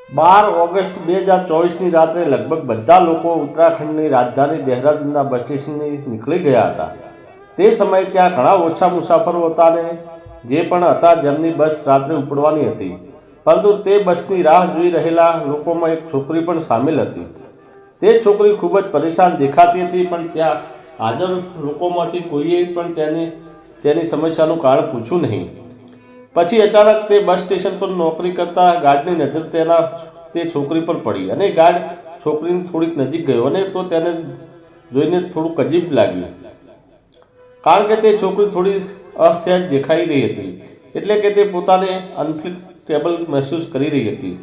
12 August 2024ની રાત્રે લગભગ બધા લોકો ઉત્તરાખંડની રાજધાની દહેરાદૂનના બસ સ્ટેશનથી નીકળી ગયા હતા। તે સમયે ત્યાં ઘણા ઓછા મુસાફરો હતા અને જે પણ હતા જેમની બસ રાત્રે ઉપડવાની હતી, પરંતુ તે બસની રાહ જોઈ રહેલા લોકોમાં એક છોકરી પણ સામેલ હતી। તે છોકરી ખૂબ જ પરેશાન દેખાતી હતી, પણ ત્યાં હાજર લોકોમાંથી કોઈએ પણ તેની સમસ્યાનું કારણ પૂછ્યું નહીં। પછી અચાનક તે બસ સ્ટેશન પર નોકરી કરતા ગાર્ડની નજર તે છોકરી પર પડી અને ગાર્ડ છોકરીની થોડીક નજીક ગયો અને તો તેને જોઈને થોડુંક અજીબ લાગ્યું, કારણ કે તે છોકરી થોડી અસહજ દેખાઈ રહી હતી, એટલે કે તે પોતાને અનકમ્ફર્ટેબલ મહેસૂસ કરી રહી હતી।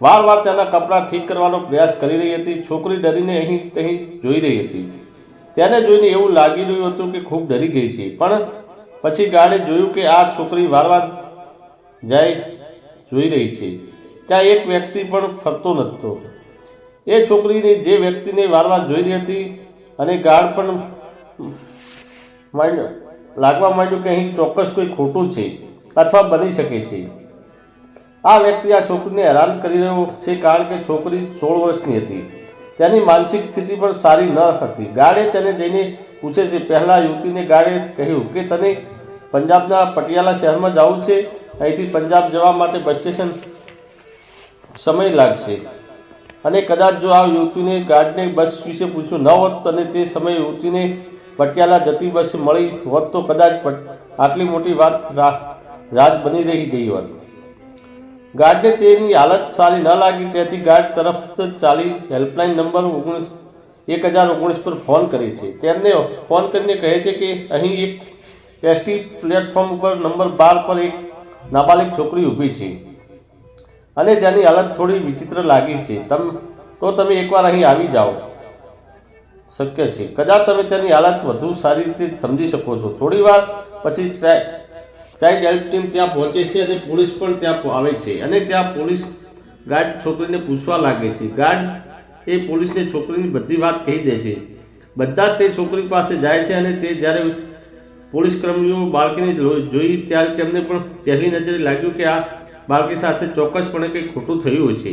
વારવાર તેના કપડાં ઠીક કરવાનો પ્રયાસ કરી રહી હતી। છોકરી ડરીને અહીં ત્યાં જોઈ રહી હતી। તેને જોઈને એવું લાગી રહ્યું હતું કે ખૂબ ડરી ગઈ છે, પણ પછી ગાર્ડે જોયું કે આ છોકરી વારવાર જોઈ રહી છે, ત્યાં એક વ્યક્તિ પણ ફરતો નહોતો। એ છોકરીને જે વ્યક્તિને વારવાર જોઈ રહી હતી અને ગાર્ડ પણ લાગવા માંડ્યું કે અહીં ચોક્કસ કોઈ ખોટું છે અથવા બની શકે છે। આ વ્યક્તિ આ છોકરીને હેરાન કરી રહ્યો છે, કારણ કે છોકરી 16 વર્ષની હતી। તેની માનસિક સ્થિતિ પણ સારી ન હતી। ગાર્ડે તેને જઈને પૂછે છે। પહેલા યુવતીને ગાર્ડે કહ્યું કે તને પંજાબના પટિયાલા શહેરમાં જવું છે, અહીંથી પંજાબ જવા માટે બસ સ્ટેશન સમય લાગશે, અને કદાચ જો આ યુવતીને ગાર્ડને બસ વિશે પૂછ્યું ન હોત અને તે સમયે યુવતીને પટિયાલા જતી બસ મળી હોત તો કદાચ આટલી મોટી વાત રાજ બની રહી ગઈ હોત। ગાર્ડને તેની હાલત સારી ન લાગી, તેથી ગાર્ડ તરફ જ ચાલી હેલ્પલાઇન નંબર 1019 પર ફોન કરે છે। તેમને ફોન કરીને કહે છે કે અહીં એક એસટી પ્લેટફોર્મ ઉપર નંબર 12 પર એક નાબાલિગ છોકરી ઊભી છે અને તેની હાલત થોડી વિચિત્ર લાગી છે, તો તમે એકવાર અહીં આવી જાઓ શક્ય છે, કદાચ તમે તેની હાલત વધુ સારી રીતે સમજી શકો છો। થોડી વાર પછી ચાઇલ્ડ હેલ્પ ટીમ ત્યાં પહોંચે છે અને પોલીસ પણ ત્યાં આવે છે, અને ત્યાં પોલીસ ગાર્ડ છોકરીને પૂછવા લાગે છે। ગાર્ડ એ પોલીસને છોકરીની બધી વાત કહી દે છે। બધા જ તે છોકરી પાસે જાય છે અને તે જ્યારે પોલીસ કર્મીઓ બાળકીને જોઈ ત્યારે તેમને પણ પહેલી નજરે લાગ્યું કે આ બાળકી સાથે ચોક્કસપણે કંઈક ખોટું થયું છે।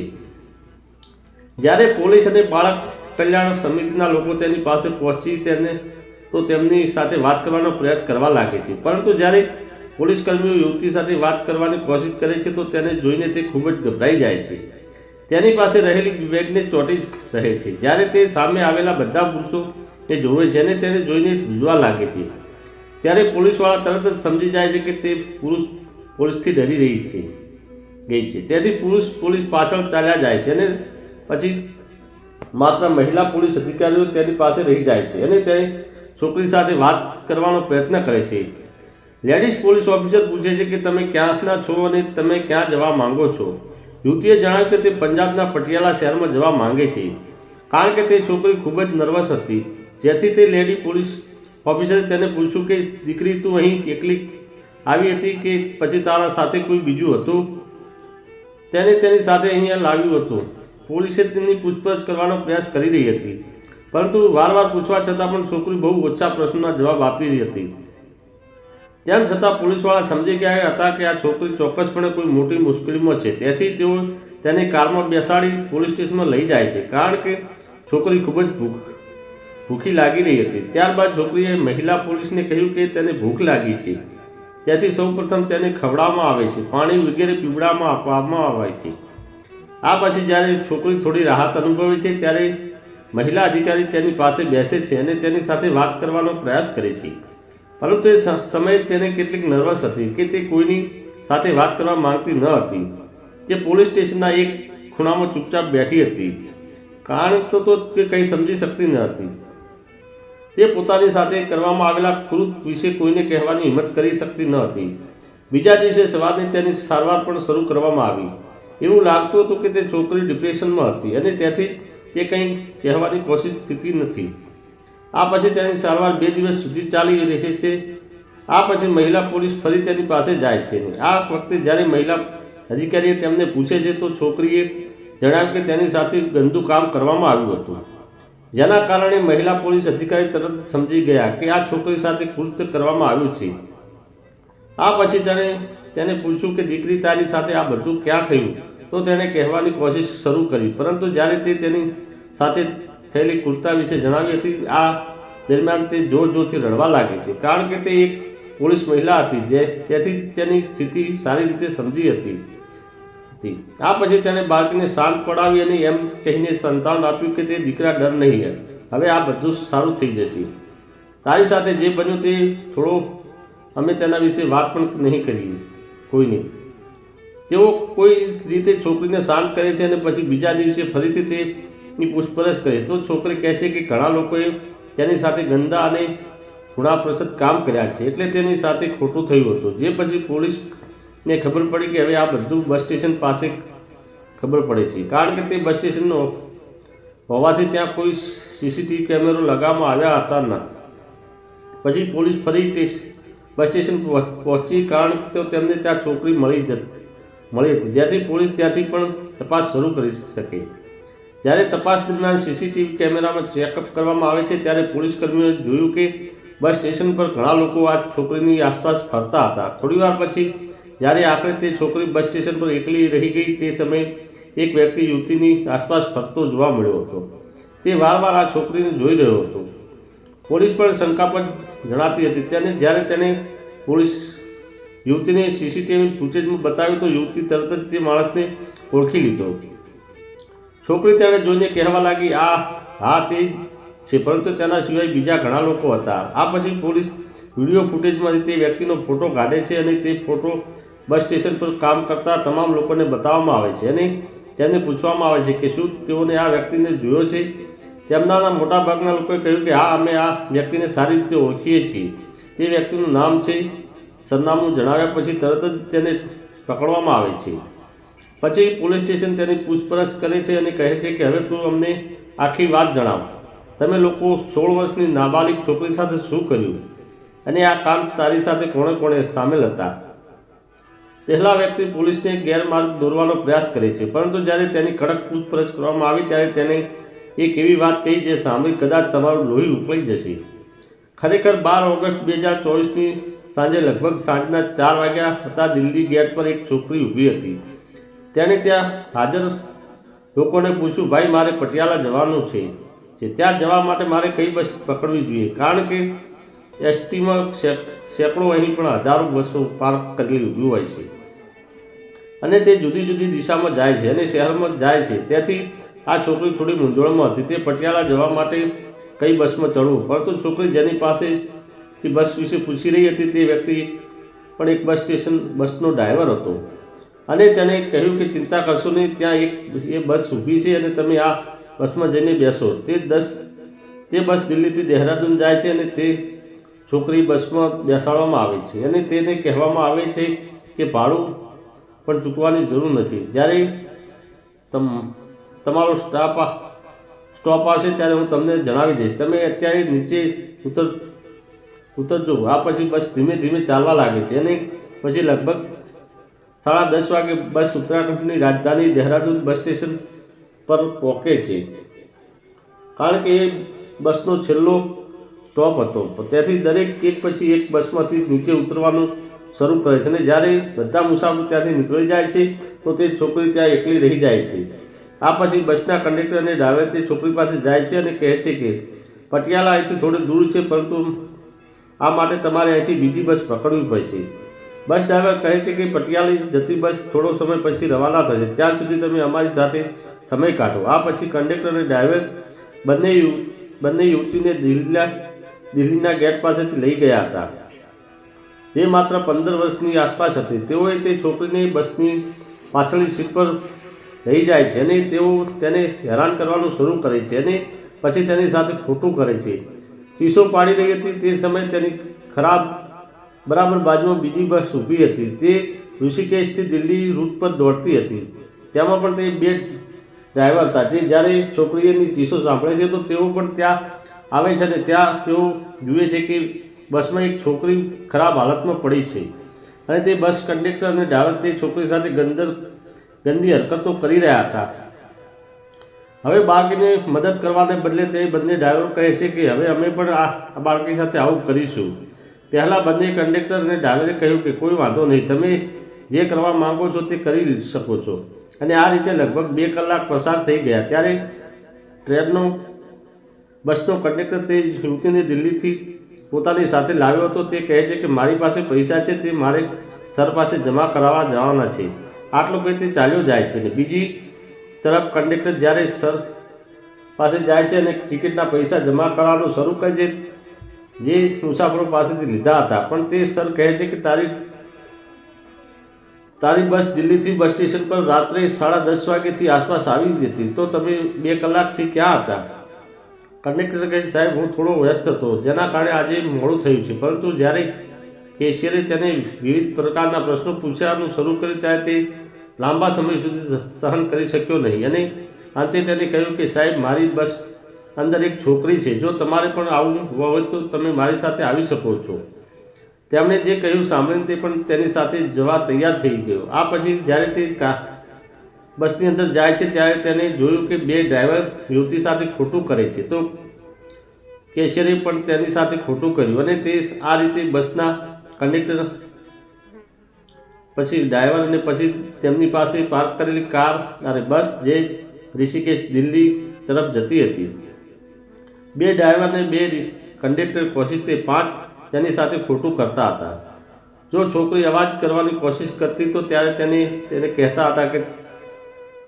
જ્યારે પોલીસ અને બાળક કલ્યાણ સમિતિના લોકો તેની પાસે પહોંચી તેમની સાથે વાત કરવાનો પ્રયત્ન કરવા લાગે છે, પરંતુ જ્યારે પોલીસ કર્મીઓ યુવતી સાથે વાત કરવાની કોશિશ કરે છે તો તેને જોઈને તે ખૂબ જ ગભરાઈ જાય છે। તેની પાસે રહેલી બેગને ચોંટી રહે છે। જ્યારે તે સામે આવેલા બધા પુરુષો તે જોવે છે અને તેને જોઈને ધ્રુજવા લાગે છે, ત્યારે પોલીસવાળા તરત જ સમજી જાય છે કે તે પુરુષ પોલીસથી ડરી ગઈ છે, તેથી પોલીસ પાછળ ચાલ્યા જાય છે અને પછી માત્ર મહિલા પોલીસ અધિકારીઓ તેની પાસે રહી જાય છે અને તે છોકરી સાથે વાત કરવાનો પ્રયત્ન કરે છે। લેડીઝ પોલીસ ઓફિસર પૂછે છે કે તમે ક્યાંના છો અને તમે ક્યાં જવા માંગો છો। યુવતીએ જણાવ્યું કે તે પંજાબના પટિયાલા શહેરમાં જવા માંગે છે, કારણ કે તે છોકરી ખૂબ જ નર્વસ હતી, જેથી તે લેડી પોલીસ ઓફિસરે તેને પૂછ્યું કે દીકરી તું અહીં એકલી આવી હતી કે પછી તારા સાથે કોઈ બીજું હતું? તેને તેની સાથે અહીંયા લાવ્યું હતું। પોલીસે તેની પૂછપરછ કરવાનો પ્રયાસ કરી રહી હતી, પરંતુ વારવાર પૂછવા છતાં પણ છોકરી બહુ ઓછા પ્રશ્નોના જવાબ આપી રહી હતી। તેમ છતાં પોલીસવાળા સમજી ગયા હતા કે આ છોકરી ચોક્કસપણે કોઈ મોટી મુશ્કેલીમાં છે, તેથી તેઓ તેને કારમાં બેસાડી પોલીસ સ્ટેશનમાં લઈ જાય છે, કારણ કે છોકરી ખૂબ જ ભૂખી લાગી રહી હતી। ત્યારબાદ છોકરીએ મહિલા પોલીસને કહ્યું કે તેને ભૂખ લાગી છે, તેથી સૌપ્રથમ તેને ખવડાવવામાં આવે છે, પાણી વગેરે પીવડાવવામાં આપવામાં આવે છે। આ પછી જ્યારે છોકરી થોડી રાહત અનુભવે છે ત્યારે મહિલા અધિકારી તેની પાસે બેસે છે અને તેની સાથે વાત કરવાનો પ્રયાસ કરે છે, પરંતુ એ સમયે તેને કેટલીક નર્વસ હતી કે તે કોઈની સાથે વાત કરવા માંગતી ન હતી। તે પોલીસ સ્ટેશનના એક ખૂણામાં ચૂપચાપ બેઠી હતી, કારણ તો તે કંઈ સમજી શકતી ન હતી। તે પોતાની સાથે કરવામાં આવેલા કૃત્ય વિશે કોઈને કહેવાની હિંમત કરી શકતી ન હતી। બીજા દિવસે સવારની તેની સારવાર પણ શરૂ કરવામાં આવી। એવું લાગતું હતું કે તે છોકરી ડિપ્રેશનમાં હતી અને તેથી તે કંઈ કહેવાની કોશિશ થતી નથી। આ પછી તેની સારવાર 2 દિવસ સુધી ચાલી રહી છે। આ પછી મહિલા પોલીસ ફરી તેની પાસે જાય છે। આ વખતે જ્યારે મહિલા અધિકારીએ તેમને પૂછે છે તો છોકરીએ જણાવ્યું કે તેની સાથે ગંદુ કામ કરવામાં આવ્યું હતું, જેના કારણે મહિલા પોલીસ અધિકારી તરત સમજી ગયા કે આ છોકરી સાથે કૃત્ય કરવામાં આવ્યું છે। આ પછી તેને પૂછ્યું કે દીકરી તારી સાથે આ બધું ક્યાં થયું તો તેણે કહેવાની કોશિશ શરૂ કરી, પરંતુ જ્યારે તે તેની સાથે થયેલી ક્રૂરતા વિશે જણાવી હતી, આ દરમિયાન તે જોરથી રડવા લાગી છે, કારણ કે તે એક પોલીસ મહિલા હતી, તેથી તેની સ્થિતિ સારી રીતે સમજી હતી. આ પછી તેણે બાળકીને શાંત પડાવી અને એમ કહીને સંતાન આપ્યું કે તે દીકરા ડર નહીં, હવે આ બધું સારું થઈ જશે. તારી સાથે જે બન્યું તે થોડો અમે તેના વિશે વાત પણ નહીં કરી કોઈને. તેઓ કોઈ રીતે છોકરીને શાંત કરે છે અને પછી બીજા દિવસે ફરીથી તેની પૂછપરછ કરે તો છોકરી કહે છે કે ઘણા લોકોએ તેની સાથે ગંદા અને ઘૃણાસ્પદ કામ કર્યા છે, એટલે તેની સાથે ખોટું થયું હતું. જે પછી પોલીસને ખબર પડી કે હવે આ બધું બસ સ્ટેશન પાસે ખબર પડે છે, કારણ કે તે બસ સ્ટેશનનો હોવાથી ત્યાં કોઈ સીસીટીવી કેમેરો લગાવવામાં આવ્યા હતા ન. પછી પોલીસ ફરી બસ સ્ટેશન પહોંચી, કારણ કે તેમને ત્યાં છોકરી મળી હતી, જ્યાંથી પોલીસ ત્યાંથી પણ તપાસ શરૂ કરી શકે. જ્યારે તપાસ દરમિયાન સીસીટીવી કેમેરામાં ચેકઅપ કરવામાં આવે છે, ત્યારે પોલીસ કર્મીઓએ જોયું કે બસ સ્ટેશન પર ઘણા લોકો આ છોકરીની આસપાસ ફરતા હતા. થોડીવાર પછી જ્યારે આખરે તે છોકરી બસ સ્ટેશન પર એકલી રહી ગઈ, તે સમયે એક વ્યક્તિ યુવતીની આસપાસ ફરતો જોવા મળ્યો હતો. તે વારંવાર આ છોકરીને જોઈ રહ્યો હતો. પોલીસ પણ શંકાસ્પદ જણાતી હતી. જ્યારે તેણે પોલીસ યુવતીને સીસીટીવી ફૂટેજમાં બતાવ્યું તો યુવતી તરત જ તે માણસને ઓળખી લીધો. છોકરી તેણે જોઈને કહેવા લાગી, હા તે છે, પરંતુ તેના સિવાય બીજા ઘણા લોકો હતા. આ પછી પોલીસ વિડીયો ફૂટેજમાંથી તે વ્યક્તિનો ફોટો કાઢે છે અને તે ફોટો બસ સ્ટેશન પર કામ કરતા તમામ લોકોને બતાવવામાં આવે છે અને તેમને પૂછવામાં આવે છે કે શું તેઓને આ વ્યક્તિને જોયો છે. તેમનાના મોટાભાગના લોકોએ કહ્યું કે હા, અમે આ વ્યક્તિને સારી રીતે ઓળખીએ છીએ. તે વ્યક્તિનું નામ છે. સરનામું જણાવ્યા પછી તરત જ તેને પકડવામાં આવે છે. પછી પોલીસ સ્ટેશન તેની પૂછપરછ કરે છે અને કહે છે કે હવે તું અમને આખી વાત જણાવ. તમે લોકો 16 વર્ષની નાબાલિગ છોકરી સાથે શું કર્યું અને આ કામ તારી સાથે કોણે સામેલ હતા. પહેલા વ્યક્તિ પોલીસને ગેરમાર્ગ દોરવાનો પ્રયાસ કરે છે, પરંતુ જ્યારે તેની કડક પૂછપરછ કરવામાં આવી ત્યારે તેણે એક એવી વાત કહી જે સાંભળી કદાચ તમારું લોહી ઉકળી જશે. ખરેખર 12 ઓગસ્ટ 2024ની સાંજે લગભગ સાંજના 4 વાગ્યા હતા. દિલ્હી ગેટ પર એક છોકરી ઊભી હતી. તેણે ત્યાં હાજર લોકોને પૂછ્યું, ભાઈ મારે પટિયાલા જવાનું છે, ત્યાં જવા માટે મારે કઈ બસ પકડવી જોઈએ, કારણ કે એસટીમાં સેંકડો અહીં પણ હજારો બસો પાર્ક કરેલી ઊભી હોય છે અને તે જુદી જુદી દિશામાં જાય છે અને શહેરમાં જાય છે. તેથી આ છોકરી થોડી મૂંઝવણમાં હતી. તે પટિયાલા જવા માટે કઈ બસમાં ચડવું, પરંતુ છોકરી જેની પાસેથી બસ વિશે પૂછી રહી હતી તે વ્યક્તિ પણ એક બસનો ડ્રાઈવર હતો અને તેણે કહ્યું કે ચિંતા કરશો નહીં, ત્યાં એ બસ ઊભી છે અને તમે આ બસમાં જઈને બેસો. તે બસ દિલ્હીથી દહેરાદૂન જાય છે અને તે છોકરી બસમાં બેસાડવામાં આવે છે અને તેને કહેવામાં આવે છે કે ભાડું પણ ચૂકવવાની જરૂર નથી. જ્યારે તમારો સ્ટોપ આવશે ત્યારે હું તમને જણાવી દઈશ. તમે અત્યારે નીચે ઉતરજો. આ પછી બસ ધીમે ધીમે ચાલવા લાગે છે અને પછી લગભગ 10:30 વાગે બસ ઉત્તરાખંડની રાજધાની દહેરાદૂન બસ સ્ટેશન પર પહોંચે છે, કારણ કે એ બસનો છેલ્લો સ્ટોપ હતો. તેથી દરેક એક પછી એક બસમાંથી નીચે ઉતરવાનું શરૂ કરે છે અને જ્યારે બધા મુસાફરો ત્યાંથી નીકળી જાય છે તો તે છોકરી ત્યાં એકલી રહી જાય છે. આ પછી બસના કંડક્ટર અને ડ્રાઈવર તે છોકરી પાસે જાય છે અને કહે છે કે પટિયાલા અહીંથી થોડું દૂર છે, પરંતુ આ માટે તમારે અહીંથી બીજી બસ પકડવી પડશે. બસ ડ્રાઈવર કહે છે કે પટિયાલા જતી બસ થોડો સમય પછી રવાના થશે, ત્યાં સુધી તમે અમારી સાથે સમય કાઢો. આ પછી કંડક્ટર અને ડ્રાઈવર બંને યુવતીને દિલ્હીના ગેટ પાસેથી લઈ ગયા હતા, જે માત્ર 15 વર્ષની આસપાસ હતી. તેઓએ તે છોકરીને બસની પાછળની સીટ પર લઈ જાય છે અને તેઓ તેને હેરાન કરવાનું શરૂ કરે છે અને પછી તેની સાથે ખોટું કરે છે. ચીસો પાડી રહી હતી તે સમયે તેની બરાબર બાજુમાં બીજી બસ ઊભી હતી. તે ઋષિકેશથી દિલ્હી રૂટ પર દોડતી હતી. તેમાં પણ તે 2 ડ્રાઈવર હતા. તે જ્યારે છોકરીઓની ચીસો સાંભળે છે તો તેઓ પણ ત્યાં આવે છે અને ત્યાં તેઓ જુએ છે કે બસમાં એક છોકરી ખરાબ હાલતમાં પડી છે અને તે બસ કંડક્ટર અને ડ્રાઈવર તે છોકરી સાથે ગંદી હરકતો કરી રહ્યા હતા. હવે બાળકીને મદદ કરવાને બદલે તે બંને ડ્રાઈવરો કહે છે કે હવે અમે પણ આ બાળકી સાથે આવું કરીશું. પહેલાં બંને કંડક્ટર અને ડ્રાઈવરે કહ્યું કે કોઈ વાંધો નહીં, તમે જે કરવા માંગો છો તે કરી શકો છો. અને આ રીતે લગભગ 2 કલાક પસાર થઈ ગયા. ત્યારે બસનો કંડક્ટર તે યુવતીને દિલ્હીથી પોતાની સાથે લાવ્યો હતો. તે કહે છે કે મારી પાસે પૈસા છે, તે મારે સર પાસે જમા કરાવવા જવાના છે. આટલું કહી તે ચાલ્યો જાય છે. અને બીજી તરફ કંડક્ટર જ્યારે સર પાસે જાય છે અને ટિકિટના પૈસા જમા કરવાનું શરૂ કરે છે, જે મુસાફરો પાસેથી લીધા હતા. પણ તે સર કહે છે કે તારી બસ દિલ્હીથી બસ સ્ટેશન પર રાત્રે 10:30 વાગ્યાથી આસપાસ આવી હતી, તો તમે 2 કલાકથી ક્યાં હતા? કંડક્ટર કહે છે, સાહેબ હું થોડો વ્યસ્ત હતો, જેના કારણે આજે મોડું થયું છે. પરંતુ જ્યારે કેશિયરે તેને વિવિધ પ્રકારના પ્રશ્નો પૂછવાનું શરૂ કર્યું ત્યારે તે લાંબા સમય સુધી સહન કરી શક્યો નહીં અને અંતે તેને કહ્યું કે સાહેબ મારી બસ અંદર એક છોકરી છે, જો તમારે પણ આવવું હોય તો તમે મારી સાથે આવી શકો છો. તેમણે જે કહ્યું સાંભળીને તે પણ તેની સાથે જવા તૈયાર થઈ ગયો. આ પછી જ્યારે તે બસની અંદર જાય છે ત્યારે તેને જોયું કે 2 ડ્રાઈવર યુવતી સાથે ખોટું કરે છે, તો કેશિયરે પણ તેની સાથે ખોટું કર્યું અને તે આ રીતે બસના કંડક્ટર પછી ડ્રાઈવર અને પછી તેમની પાસે પાર્ક કરેલી કાર અને બસ જે ઋષિકેશ દિલ્હી તરફ જતી હતી. 2 ડ્રાઈવર અને 2 કંડક્ટર કોશિશ તે 5 તેની સાથે ખોટું કરતા હતા. જો છોકરી અવાજ કરવાની કોશિશ કરતી તો ત્યારે તેને કહેતા હતા કે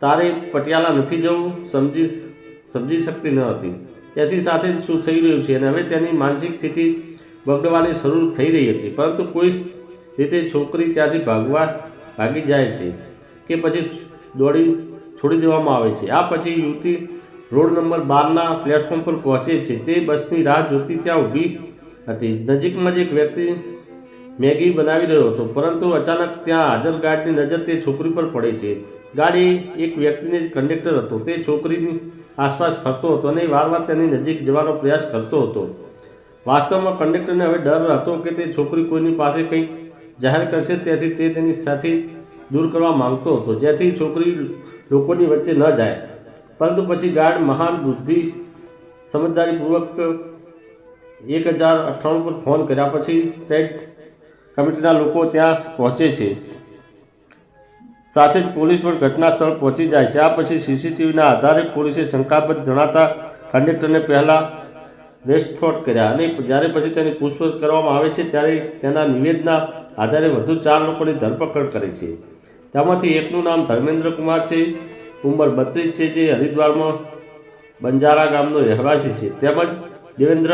તારે પટિયાલા નથી જવું, સમજી શકતી ન હતી. તેથી સાથે જ શું થઈ રહ્યું છે અને હવે તેની માનસિક સ્થિતિ બગડવાની શરૂ થઈ રહી હતી. પરંતુ કોઈ રીતે છોકરી ત્યાંથી ભાગી જાય છે કે પછી છોડી દેવામાં આવે છે. આ પછી યુવતી રોડ નંબર 12ના પ્લેટફોર્મ પર પહોંચે છે. તે બસની રાહ જોતી ત્યાં ઊભી હતી. નજીકમાં જ એક વ્યક્તિ મેગી બનાવી રહ્યો હતો, પરંતુ અચાનક ત્યાં હાજર ગાર્ડની નજર તે છોકરી પર પડે છે. ગાડી એક વ્યક્તિને કંડક્ટર હતો. તે છોકરીની આસપાસ ફરતો હતો અને વારવાર તેની નજીક જવાનો પ્રયાસ કરતો હતો. વાસ્તવમાં કંડક્ટરને હવે ડર હતો કે તે છોકરી કોઈની પાસે કંઈક જાહેર કરશે, તેથી તે તેની સાથે દૂર કરવા માંગતો હતો, જેથી છોકરી લોકોની વચ્ચે ન જાય. પરંતુ પછી ગાર્ડ મહાન બુદ્ધિ સમજદારીપૂર્વક 1098 પર ફોન કર્યા પછી સ્ટેટ કમિટીના લોકો ત્યાં પહોંચે છે. સાથે જ પોલીસ પણ ઘટના સ્થળ પહોંચી જાય છે. આ પછી સીસીટીવીના આધારે પોલીસે શંકાસ્પદ જણાતા કંડક્ટરને પહેલાં રેસ્ટફોર્ડ કર્યા અને જ્યારે પછી તેની પૂછપરછ કરવામાં આવે છે ત્યારે તેના નિવેદનના આધારે વધુ 4 લોકોની ધરપકડ કરે છે. તેમાંથી એકનું નામ ધર્મેન્દ્ર કુમાર છે, ઉંમર 32 છે, જે હરિદ્વારમાં બંજારા ગામનો રહેવાસી છે. તેમજ દેવેન્દ્ર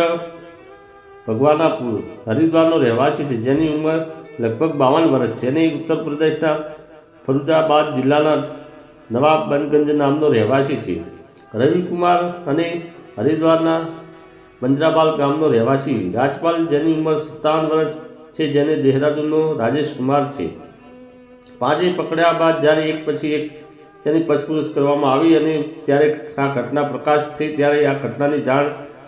ભગવાનાપુર હરિદ્વારનો રહેવાસી છે, જેની ઉંમર લગભગ 52 વર્ષ છે અને ઉત્તર પ્રદેશના ફરુદાબાદ જિલ્લાના નવાબગંજ નામનો રહેવાસી છે. રવિકુમાર અને હરિદ્વારના બંજરાબાલ ગામનો રહેવાસી રાજપાલ, જેની ઉંમર 57 વર્ષ છે, જેને દહેરાદૂનનો રાજેશ કુમાર છે. 5 પકડ્યા બાદ જ્યારે એક પછી એક તેની પૂછપરછ કરવામાં આવી અને ત્યારે આ ઘટના પ્રકાશ થઈ ત્યારે આ ઘટનાની જાણ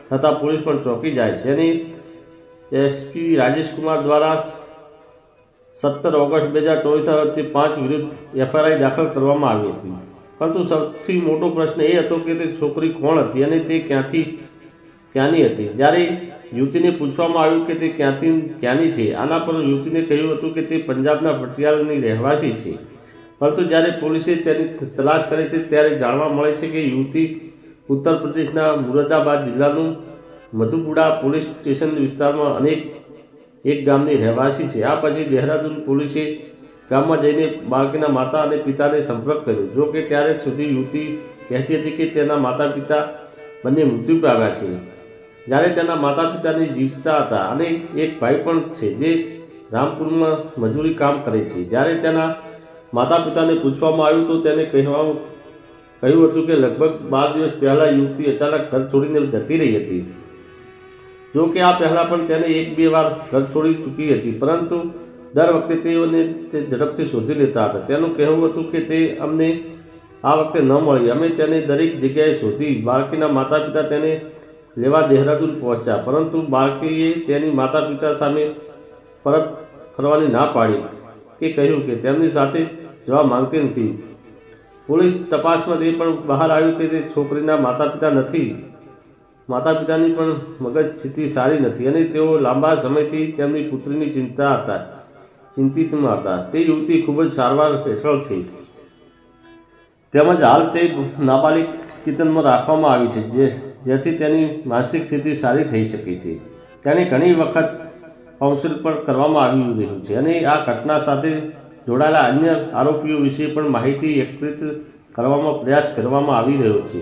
થતાં પોલીસ પણ ચોંકી જાય છે અને એસપી રાજેશ કુમાર દ્વારા 17 ઓગસ્ટ 2024 તે 5 વિરુદ્ધ એફઆઈઆર દાખલ કરવામાં આવી હતી. પરંતુ સૌથી મોટો પ્રશ્ન એ હતો કે તે છોકરી કોણ હતી અને તે ક્યાંની હતી. જ્યારે યુવતીને પૂછવામાં આવ્યું કે તે ક્યાંની છે, આના પર યુવતીને કહ્યું હતું કે તે પંજાબના પટિયાલાની રહેવાસી છે. પરંતુ જ્યારે પોલીસે તેની તલાશ કરે છે ત્યારે જાણવા મળે છે કે યુવતી ઉત્તર પ્રદેશના મુરાદાબાદ જિલ્લાનું મધુપુરા પોલીસ સ્ટેશન વિસ્તારમાં એક ગામની રહેવાસી છે. આ પછી દહેરાદૂન પોલીસે ગામમાં જઈને બાળકીના માતા અને પિતાને સંપર્ક કર્યો. જો કે ત્યારે સુધી યુવતી કહેતી હતી કે તેના માતા પિતા બંને મૃત્યુ પામ્યા છે, જ્યારે તેના માતા પિતાની જીવતા હતા અને એક ભાઈ પણ છે જે રામપુરમાં મજૂરી કામ કરે છે. જ્યારે તેના માતા પિતાને પૂછવામાં આવ્યું તો તેને કહ્યું હતું કે લગભગ 12 દિવસ પહેલાં યુવતી અચાનક ઘર છોડીને જતી રહી હતી. જો કે આ પહેલાં પણ તેને 1-2 વાર ઘર છોડી ચૂકી હતી, પરંતુ દર વખતે તેઓને તે ઝડપથી શોધી લેતા હતા. તેનું કહેવું હતું કે તે અમને આ વખતે ન મળી, અમે તેને દરેક જગ્યાએ શોધી. બાળકીના માતા પિતા તેને લેવા દહેરાદૂન પહોંચ્યા, પરંતુ બાળકીએ તેની માતા પિતા સામે પરત ફરવાની ના પાડી કે કહ્યું કે તેમની સાથે જવા માંગતી નથી. પોલીસ તપાસમાં તે પણ બહાર આવ્યું કે તે છોકરીના માતા પિતાની પણ મગજ સ્થિતિ સારી નથી અને તેઓ લાંબા સમયથી તેમની પુત્રીની ચિંતિતમાં હતા. તે યુવતી ખૂબ જ સારવાર હેઠળ છે. તેમજ હાલ તે નાબાલિગ કિચનમાં રાખવામાં આવી છે, જેથી તેની માનસિક સ્થિતિ સારી થઈ શકે છે. તેની ઘણી વખત કાઉન્સિલ પણ કરવામાં આવી રહ્યું છે અને આ ઘટના સાથે જોડાયેલા અન્ય આરોપીઓ વિશે પણ માહિતી એકત્રિત કરવામાં પ્રયાસ કરવામાં આવી રહ્યો છે.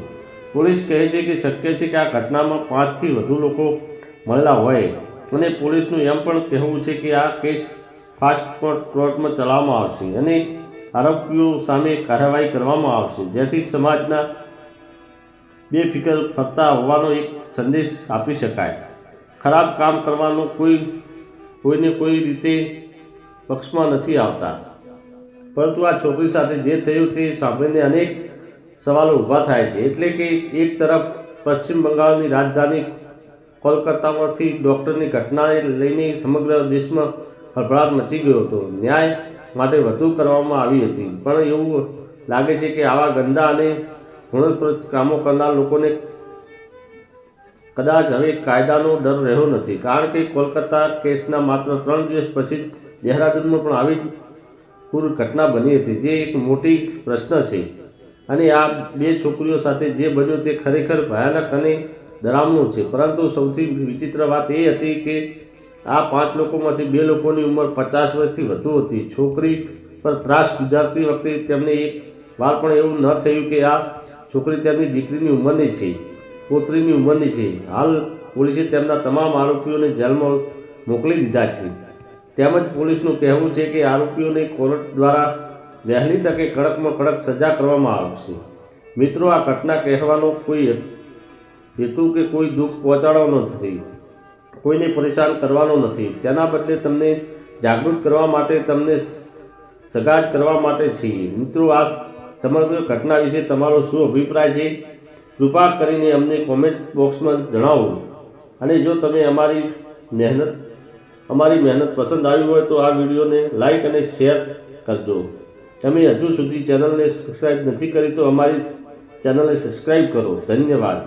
પોલીસ કહે છે કે શક્ય છે કે આ ઘટનામાં 5થી વધુ લોકો મળેલા હોય અને પોલીસનું એમ પણ કહેવું છે કે આ કેસ ફાસ્ટ કોર્ટમાં ચલાવવામાં આવશે અને આરોપીઓ સામે કાર્યવાહી કરવામાં આવશે, જેથી સમાજના બેફિકર ફરતા હોવાનો એક સંદેશ આપી શકાય. ખરાબ કામ કરવાનો કોઈને કોઈ રીતે પક્ષમાં નથી આવતા, પરંતુ આ છોકરી સાથે જે થયું તે સાંભળીને અનેક સવાલો ઊભા થાય છે. એટલે કે એક તરફ પશ્ચિમ બંગાળની રાજધાની કોલકાતામાંથી ડૉક્ટરની ઘટનાને લઈને સમગ્ર દેશમાં ખળભળાટ મચી ગયો હતો. ન્યાય માટે વધુ કરવામાં આવી હતી, પણ એવું લાગે છે કે આવા ગંદા અને ઘૃણોત્પ્રદ કામો કરનાર લોકોને કદાચ હવે કાયદાનો ડર રહ્યો નથી, કારણ કે કોલકાતા કેસના માત્ર 3 દિવસ પછી જ દહેરાદૂનમાં પણ આવી પૂર ઘટના બની હતી, જે એક મોટી પ્રશ્ન છે. અને આ 2 છોકરીઓ સાથે જે બન્યું તે ખરેખર ભયાનક અને ડરામણું છે. પરંતુ સૌથી વિચિત્ર વાત એ હતી કે આ 5 લોકોમાંથી 2 લોકોની ઉંમર 50 વર્ષથી વધુ હતી. છોકરી પર ત્રાસ ગુજારતી વખતે તેમને એક વાર પણ એવું ન થયું કે આ છોકરી તેમની દીકરીની ઉંમરની છે, પોત્રીની ઉંમરની છે. હાલ પોલીસે તેમના તમામ આરોપીઓને જેલમાં મોકલી દીધા છે. તેમજ પોલીસનું કહેવું છે કે આરોપીઓને કોર્ટ દ્વારા વહેલી તકે કડકમાં કડક સજા કરવામાં આવશે. મિત્રો, આ ઘટના કહેવાનો કોઈ હેતુ કે કોઈ દુઃખ પહોંચાડવાનો નથી, કોઈને પરેશાન કરવાનો નથી. તેના બદલે તમને જાગૃત કરવા માટે, તમને સજાગ કરવા માટે છીએ. મિત્રો, આ સમગ્ર ઘટના વિશે તમારો શું અભિપ્રાય છે? કૃપા કરીને અમને કોમેન્ટ બોક્સમાં જણાવો. અને જો તમે અમારી મહેનત પસંદ આવી હોય તો આ વિડીયોને લાઈક અને શેર કરજો. તમે હજુ સુધી ચેનલને સબસ્ક્રાઈબ નથી કરી તો અમારી ચેનલને સબસ્ક્રાઈબ કરો. ધન્યવાદ.